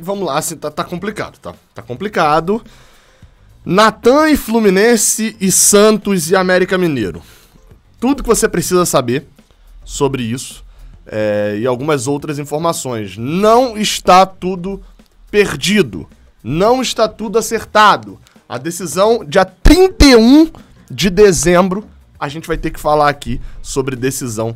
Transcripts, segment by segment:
vamos lá, assim, tá complicado, tá? Tá complicado. Natan e Fluminense e Santos e América Mineiro. Tudo que você precisa saber sobre isso e algumas outras informações. Não está tudo perdido. Não está tudo acertado. A decisão, dia 31 de dezembro, a gente vai ter que falar aqui sobre decisão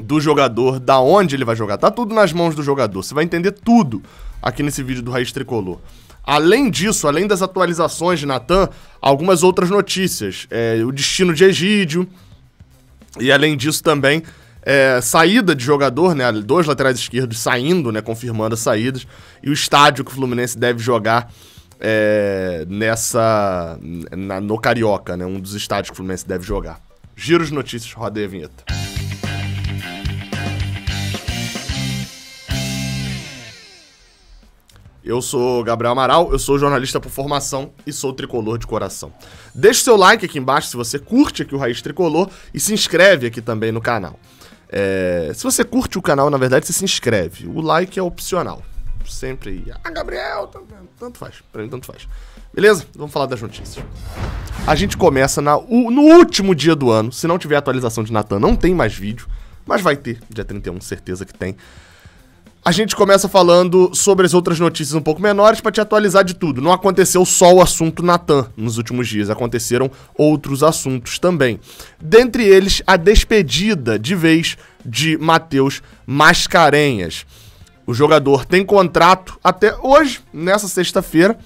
do jogador, da onde ele vai jogar. Tá tudo nas mãos do jogador. Você vai entender tudo aqui nesse vídeo do Raiz Tricolor. Além disso, além das atualizações de Natan, algumas outras notícias. O destino de Egídio. E além disso também, saída de jogador, né? 2 laterais esquerdos saindo, né? Confirmando as saídas. E o estádio que o Fluminense deve jogar no Carioca, né? Um dos estádios que o Fluminense deve jogar. Giro de notícias, roda aí a vinheta. Eu sou Gabriel Amaral, eu sou jornalista por formação e sou tricolor de coração. Deixe seu like aqui embaixo se você curte aqui o Raiz Tricolor e se inscreve aqui também no canal. Se você curte o canal, na verdade, você se inscreve. O like é opcional. Sempre, Gabriel, tanto faz, pra mim tanto faz. Beleza? Vamos falar das notícias. A gente começa no último dia do ano. Se não tiver atualização de Natan, não tem mais vídeo, mas vai ter, dia 31, certeza que tem. A gente começa falando sobre as outras notícias um pouco menores para te atualizar de tudo. Não aconteceu só o assunto Natan nos últimos dias, aconteceram outros assuntos também. Dentre eles, a despedida de vez de Matheus Mascarenhas. O jogador tem contrato até hoje, nessa sexta-feira,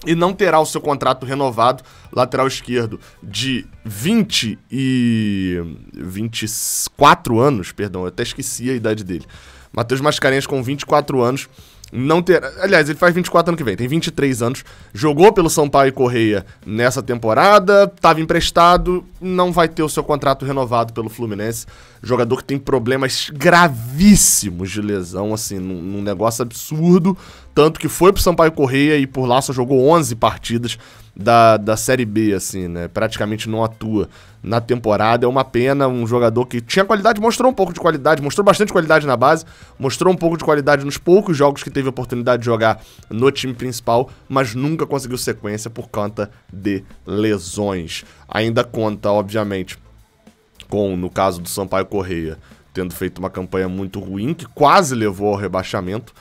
e não terá o seu contrato renovado, lateral esquerdo, de 24 anos, perdão, eu até esqueci a idade dele. Matheus Mascarenhas com 24 anos, não terá... Aliás, ele faz 24 ano que vem, tem 23 anos, jogou pelo Sampaio Corrêa nessa temporada, estava emprestado, não vai ter o seu contrato renovado pelo Fluminense. Jogador que tem problemas gravíssimos de lesão, assim, num negócio absurdo, tanto que foi pro Sampaio Corrêa e por lá só jogou 11 partidas da Série B, assim, né, praticamente não atua na temporada. É uma pena, um jogador que tinha qualidade, mostrou um pouco de qualidade, mostrou bastante qualidade na base, mostrou um pouco de qualidade nos poucos jogos que teve a oportunidade de jogar no time principal, mas nunca conseguiu sequência por conta de lesões. Ainda conta, obviamente, com, no caso do Sampaio Corrêa, tendo feito uma campanha muito ruim, que quase levou ao rebaixamento.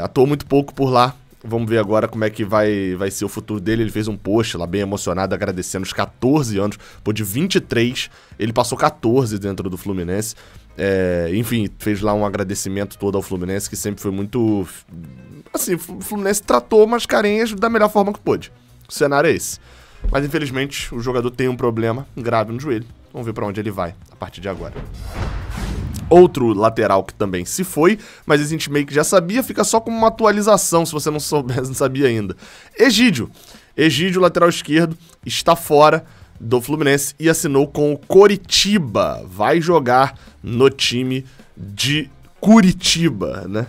Atuou muito pouco por lá. Vamos ver agora como é que vai ser o futuro dele. Ele fez um post lá bem emocionado, agradecendo os 14 anos. Pô, de 23, ele passou 14 dentro do Fluminense. Enfim, fez lá um agradecimento todo ao Fluminense, que sempre foi muito... Assim, o Fluminense tratou Mascarenhas da melhor forma que pôde. O cenário é esse. Mas, infelizmente, o jogador tem um problema grave no joelho. Vamos ver pra onde ele vai a partir de agora. Outro lateral que também se foi, mas a gente meio que já sabia, fica só como uma atualização, se você não sabia ainda. Egídio, lateral esquerdo, está fora do Fluminense e assinou com o Coritiba. Vai jogar no time de Curitiba, né?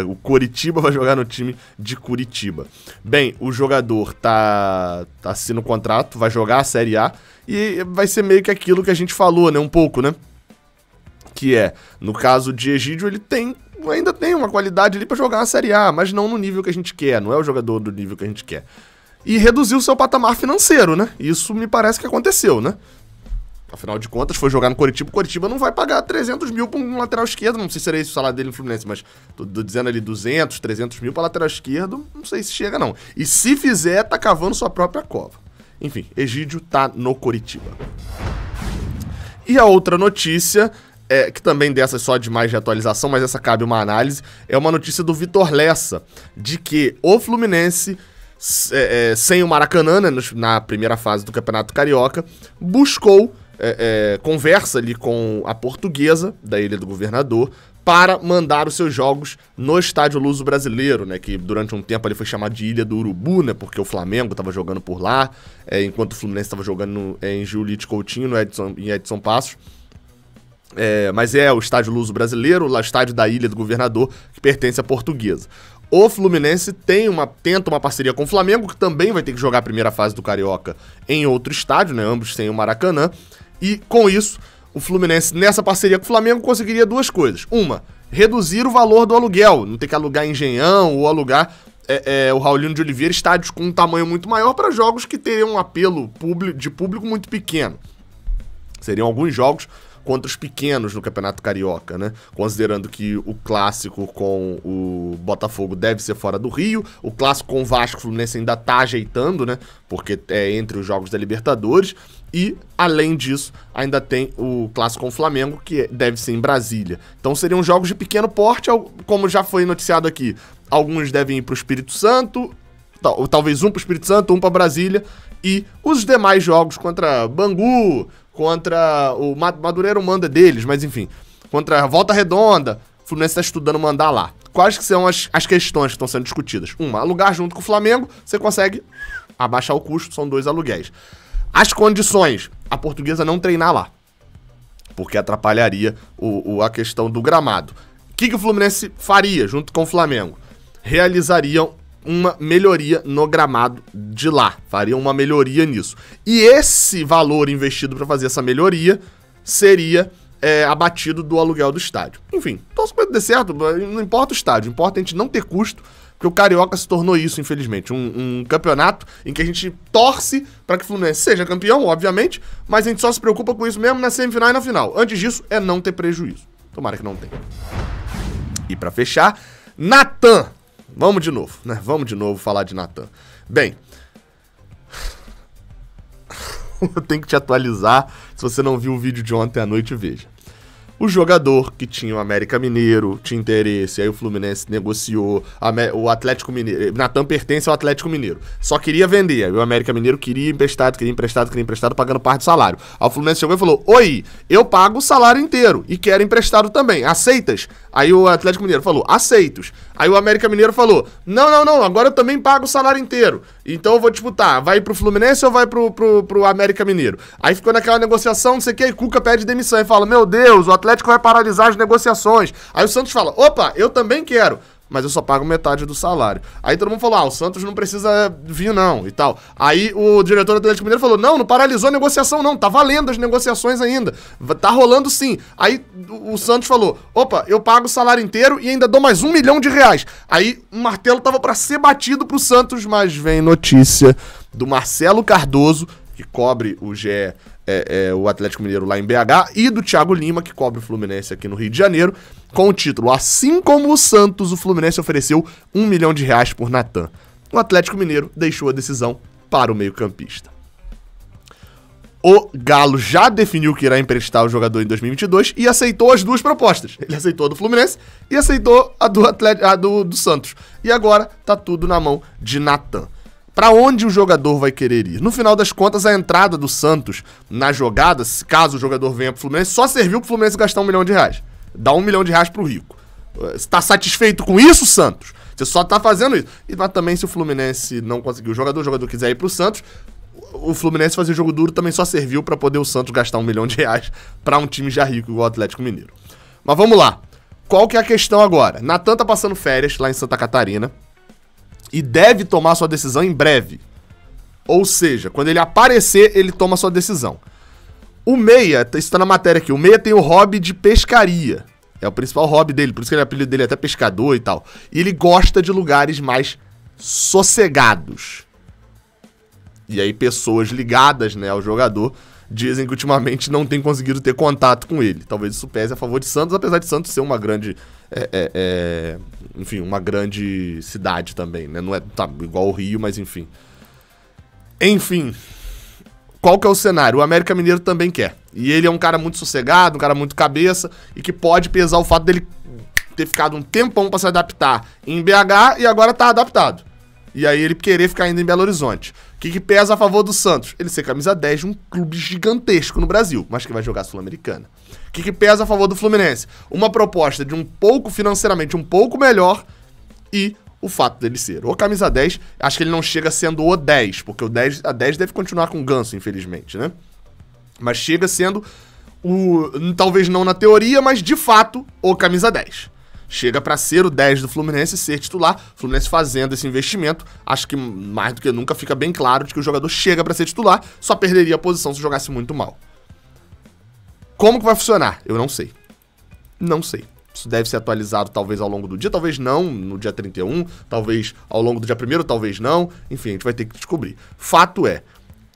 O Coritiba vai jogar no time de Curitiba. Bem, o jogador tá assinando o contrato, vai jogar a Série A e vai ser meio que aquilo que a gente falou, né? Um pouco, né? Que no caso de Egídio, ele ainda tem uma qualidade ali pra jogar a Série A, mas não no nível que a gente quer, não é o jogador do nível que a gente quer. E reduziu o seu patamar financeiro, né? Isso me parece que aconteceu, né? Afinal de contas, foi jogar no Coritiba. O Coritiba não vai pagar 300 mil pra um lateral esquerdo. Não sei se seria esse o salário dele no Fluminense, mas tô dizendo ali 200, 300 mil pra lateral esquerdo. Não sei se chega, não. E se fizer, tá cavando sua própria cova. Enfim, Egídio tá no Coritiba. E a outra notícia, que também dessa só de mais de atualização, mas essa cabe uma análise, é uma notícia do Vitor Lessa, de que o Fluminense... sem o Maracanã, né, na primeira fase do Campeonato Carioca, buscou conversa ali com a Portuguesa, da Ilha do Governador, para mandar os seus jogos no Estádio Luso Brasileiro, né, que durante um tempo ali foi chamado de Ilha do Urubu, né, porque o Flamengo estava jogando por lá, enquanto o Fluminense estava jogando em Giulite Coutinho, em Edson Passos. Mas o Estádio Luso Brasileiro, lá o estádio da Ilha do Governador, que pertence à Portuguesa. O Fluminense tenta uma parceria com o Flamengo, que também vai ter que jogar a primeira fase do Carioca em outro estádio, né? Ambos têm o Maracanã. E com isso, o Fluminense, nessa parceria com o Flamengo, conseguiria duas coisas. Uma, reduzir o valor do aluguel, não ter que alugar Engenhão ou alugar o Raulino de Oliveira, estádios com um tamanho muito maior para jogos que teriam um apelo de público muito pequeno. Seriam alguns jogos contra os pequenos no Campeonato Carioca, né? Considerando que o clássico com o Botafogo deve ser fora do Rio, o clássico com o Vasco, o Fluminense ainda tá ajeitando, né? Porque é entre os jogos da Libertadores. E, além disso, ainda tem o clássico com o Flamengo, que deve ser em Brasília. Então seriam jogos de pequeno porte, como já foi noticiado aqui. Alguns devem ir para o Espírito Santo, talvez um para o Espírito Santo, um para Brasília. E os demais jogos contra Bangu, contra o Madureira, manda deles, mas enfim, contra a Volta Redonda, o Fluminense está estudando mandar lá. Quais que são as questões que estão sendo discutidas? Uma, alugar junto com o Flamengo, você consegue abaixar o custo, são 2 aluguéis. As condições, a Portuguesa não treinar lá, porque atrapalharia a questão do gramado. O que o Fluminense faria junto com o Flamengo? Realizariam uma melhoria no gramado de lá, fariam uma melhoria nisso. E esse valor investido para fazer essa melhoria seria abatido do aluguel do estádio. Enfim, torço para dar certo, não importa o estádio, importa a gente não ter custo, porque o Carioca se tornou isso, infelizmente. Um campeonato em que a gente torce para que o Fluminense seja campeão, obviamente, mas a gente só se preocupa com isso mesmo na semifinal e na final. Antes disso, é não ter prejuízo. Tomara que não tenha. E para fechar, Natan. Vamos de novo, né? Vamos de novo falar de Natan. Bem, eu tenho que te atualizar. Se você não viu o vídeo de ontem à noite, veja. O jogador que tinha o América Mineiro, tinha interesse, aí o Fluminense negociou, o Atlético Mineiro, Natan pertence ao Atlético Mineiro, só queria vender, aí o América Mineiro queria emprestado, pagando parte do salário. Aí o Fluminense chegou e falou, oi, eu pago o salário inteiro e quero emprestado também, aceitas? Aí o Atlético Mineiro falou, aceitos. Aí o América Mineiro falou, não, agora eu também pago o salário inteiro, então eu vou disputar, vai pro Fluminense ou vai pro América Mineiro? Aí ficou naquela negociação, não sei o que, aí Cuca pede demissão e fala, meu Deus, o Atlético vai paralisar as negociações. Aí o Santos fala, opa, eu também quero, mas eu só pago metade do salário. Aí todo mundo falou, o Santos não precisa vir não, e tal. Aí o diretor do Atlético Mineiro falou, não paralisou a negociação não, tá valendo as negociações ainda, tá rolando sim. Aí o Santos falou, opa, eu pago o salário inteiro e ainda dou mais R$1 milhão. Aí o martelo tava pra ser batido pro Santos, mas vem notícia do Marcelo Cardoso, que cobre o GE, o Atlético Mineiro lá em BH, e do Thiago Lima, que cobre o Fluminense aqui no Rio de Janeiro, com o título, assim como o Santos, o Fluminense ofereceu R$1 milhão por Natan. O Atlético Mineiro deixou a decisão para o meio-campista. O Galo já definiu que irá emprestar o jogador em 2022 e aceitou as duas propostas. Ele aceitou a do Fluminense e aceitou a do Santos. E agora tá tudo na mão de Natan. Para onde o jogador vai querer ir? No final das contas, a entrada do Santos na jogada, caso o jogador venha pro Fluminense, só serviu pro Fluminense gastar R$1 milhão. Dá R$1 milhão pro rico. Você tá satisfeito com isso, Santos? Você só tá fazendo isso. Mas também, se o Fluminense não conseguir o jogador quiser ir pro Santos, o Fluminense fazer jogo duro também só serviu para poder o Santos gastar R$1 milhão para um time já rico igual o Atlético Mineiro. Mas vamos lá. Qual que é a questão agora? Natan tá passando férias lá em Santa Catarina e deve tomar sua decisão em breve. Ou seja, quando ele aparecer, ele toma sua decisão. O Meia, isso tá na matéria aqui, o Meia tem o hobby de pescaria. É o principal hobby dele, por isso que o apelido dele é até pescador e tal. E ele gosta de lugares mais sossegados. E aí pessoas ligadas, né, ao jogador dizem que ultimamente não tem conseguido ter contato com ele. Talvez isso pese a favor de Santos, apesar de Santos ser uma grande... enfim, uma grande cidade também, né? Não é igual o Rio, mas enfim. Enfim, qual que é o cenário? O América Mineiro também quer. E ele é um cara muito sossegado, um cara muito cabeça, e que pode pesar o fato dele ter ficado um tempão pra se adaptar em BH e agora tá adaptado. E aí ele querer ficar ainda em Belo Horizonte. O que pesa a favor do Santos? Ele ser camisa 10 de um clube gigantesco no Brasil, mas que vai jogar Sul-Americana. O que pesa a favor do Fluminense? Uma proposta de financeiramente um pouco melhor e o fato dele ser o camisa 10, acho que ele não chega sendo o 10, porque a 10 deve continuar com o Ganso, infelizmente, né? Mas chega sendo talvez não na teoria, mas de fato, o camisa 10. Chega para ser o 10 do Fluminense e ser titular. O Fluminense fazendo esse investimento, acho que mais do que nunca fica bem claro de que o jogador chega para ser titular, só perderia a posição se jogasse muito mal. Como que vai funcionar? Eu não sei. Não sei. Isso deve ser atualizado talvez ao longo do dia, talvez não no dia 31, talvez ao longo do dia 1º, talvez não. Enfim, a gente vai ter que descobrir. Fato é,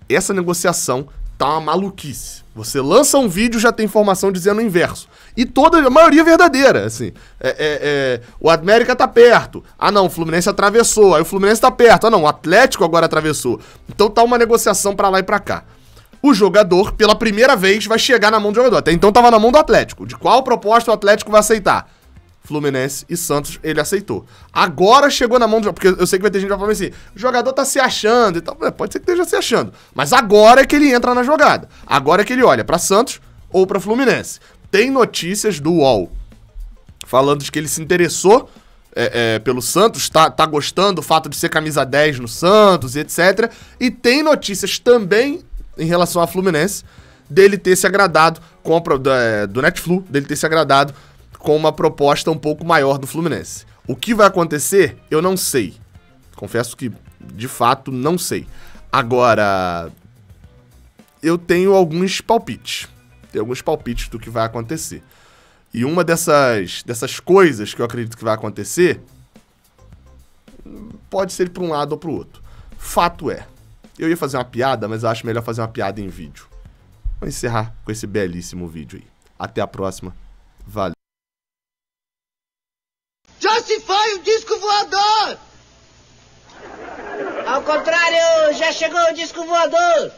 essa negociação tá uma maluquice. Você lança um vídeo, já tem informação dizendo o inverso. E a maioria é verdadeira, assim. O América tá perto. Ah, não, o Fluminense atravessou. Aí o Fluminense tá perto. Ah, não, o Atlético agora atravessou. Então tá uma negociação pra lá e pra cá. O jogador, pela primeira vez, vai chegar na mão do jogador. Até então tava na mão do Atlético. De qual proposta o Atlético vai aceitar? Fluminense e Santos, ele aceitou. Agora chegou na mão do jogador, porque eu sei que vai ter gente que vai falar assim, o jogador tá se achando e tal. Pode ser que esteja se achando. Mas agora é que ele entra na jogada. Agora é que ele olha pra Santos ou pra Fluminense. Tem notícias do UOL falando de que ele se interessou pelo Santos, tá gostando do fato de ser camisa 10 no Santos e etc. E tem notícias também em relação ao Fluminense, dele ter se agradado com do Netflu, dele ter se agradado com uma proposta um pouco maior do Fluminense. O que vai acontecer, eu não sei. Confesso que, de fato, não sei. Agora, eu tenho alguns palpites. Tenho alguns palpites do que vai acontecer. E uma dessas coisas que eu acredito que vai acontecer pode ser para um lado ou para o outro. Fato é, eu ia fazer uma piada, mas eu acho melhor fazer uma piada em vídeo. Vou encerrar com esse belíssimo vídeo aí. Até a próxima. Valeu. Já se foi o disco voador! Ao contrário, já chegou o disco voador!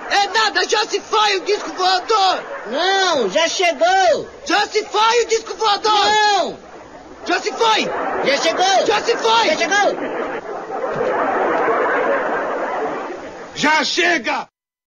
É nada, já se foi o disco voador! Não, já chegou! Já se foi o disco voador! Não! Já se foi! Já chegou! Já se foi! Já chegou! Já chega!